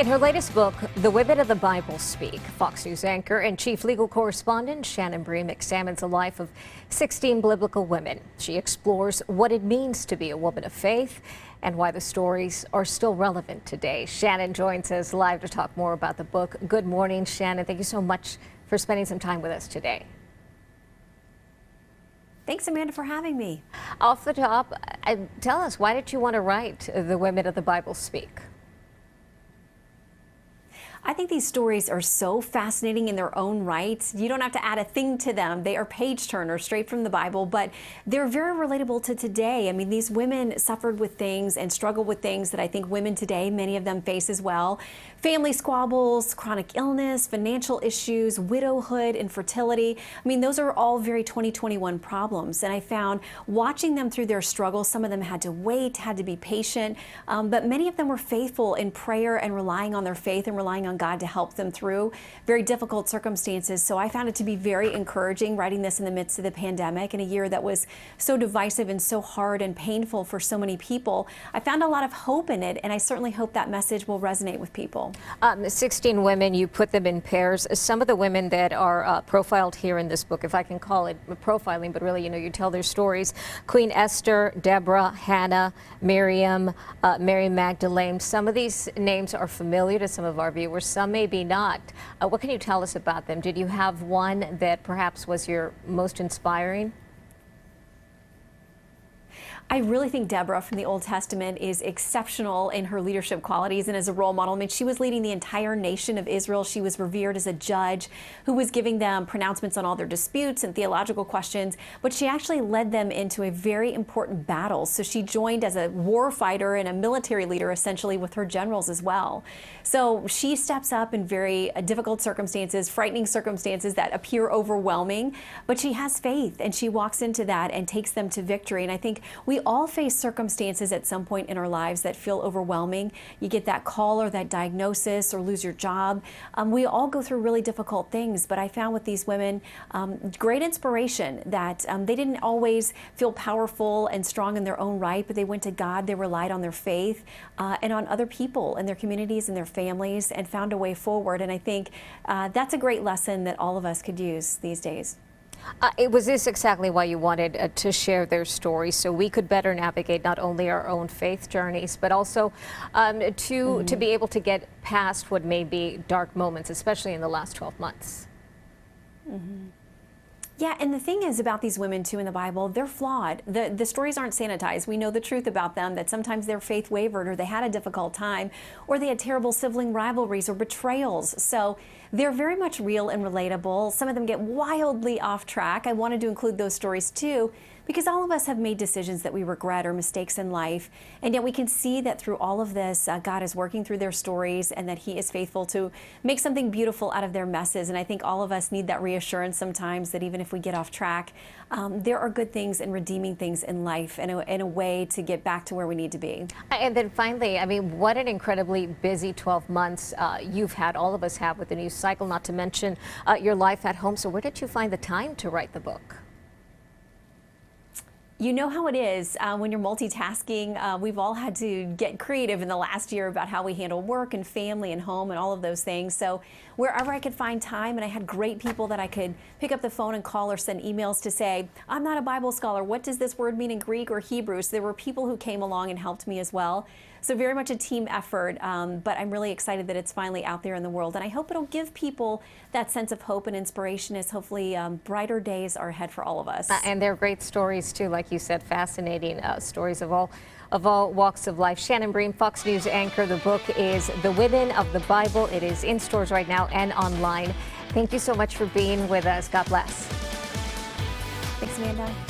In her latest book, The Women of the Bible Speak, Fox News anchor and chief legal correspondent Shannon Bream examines the life of 16 biblical women. She explores what it means to be a woman of faith and why the stories are still relevant today. Shannon joins us live to talk more about the book. Good morning, Shannon. Thank you so much for spending some time with us today. Thanks, Amanda, for having me. Off the top, tell us, why did you want to write The Women of the Bible Speak? I think these stories are so fascinating in their own right. You don't have to add a thing to them. They are page turners straight from the Bible, but they're very relatable to today. I mean, these women suffered with things and struggled with things that I think women today, many of them face as well. Family squabbles, chronic illness, financial issues, widowhood, infertility. I mean, those are all very 2021 problems. And I found watching them through their struggles, some of them had to wait, had to be patient, but many of them were faithful in prayer and relying on their faith and relying on God to help them through very difficult circumstances. So I found it to be very encouraging writing this in the midst of the pandemic in a year that was so divisive and so hard and painful for so many people. I found a lot of hope in it, and I certainly hope that message will resonate with people. 16 women, you put them in pairs. Some of the women that are profiled here in this book, if I can call it profiling, but really, you tell their stories. Queen Esther, Deborah, Hannah, Miriam, Mary Magdalene. Some of these names are familiar to some of our viewers. Some maybe not. What can you tell us about them? Did you have one that perhaps was your most inspiring? I really think Deborah from the Old Testament is exceptional in her leadership qualities and as a role model. I mean, she was leading the entire nation of Israel. She was revered as a judge who was giving them pronouncements on all their disputes and theological questions, but she actually led them into a very important battle. So she joined as a war fighter and a military leader, essentially, with her generals as well. So she steps up in very difficult circumstances, frightening circumstances that appear overwhelming, but she has faith and she walks into that and takes them to victory. And I think we all face circumstances at some point in our lives that feel overwhelming. You get that call or that diagnosis or lose your job. We all go through really difficult things, but I found with these women great inspiration that they didn't always feel powerful and strong in their own right, but they went to God, they relied on their faith and on other people and their communities and their families and found a way forward. And I think that's a great lesson that all of us could use these days. Was this exactly why you wanted to share their stories, so we could better navigate not only our own faith journeys, but also to be able to get past what may be dark moments, especially in the last 12 months? Yeah, and the thing is about these women, too, in the Bible, they're flawed. The stories aren't sanitized. We know the truth about them, that sometimes their faith wavered or they had a difficult time or they had terrible sibling rivalries or betrayals. So they're very much real and relatable. Some of them get wildly off track. I wanted to include those stories, too, because all of us have made decisions that we regret or mistakes in life, and yet we can see that through all of this, God is working through their stories and that He is faithful to make something beautiful out of their messes. And I think all of us need that reassurance sometimes that even if we get off track, there are good things and redeeming things in life and in a way to get back to where we need to be. And then finally, I mean, what an incredibly busy 12 months you've had, all of us have, with the news cycle, not to mention your life at home. So where did you find the time to write the book? You know how it is when you're multitasking. We've all had to get creative in the last year about how we handle work and family and home and all of those things. So wherever I could find time, and I had great people that I could pick up the phone and call or send emails to say, I'm not a Bible scholar. What does this word mean in Greek or Hebrew? So there were people who came along and helped me as well. So very much a team effort, but I'm really excited that it's finally out there in the world. And I hope it'll give people that sense of hope and inspiration as hopefully brighter days are ahead for all of us. And they're great stories, too, like you said, fascinating stories of all walks of life. Shannon Bream, Fox News anchor. The book is The Women of the Bible. It is in stores right now and online. Thank you so much for being with us. God bless. Thanks, Amanda.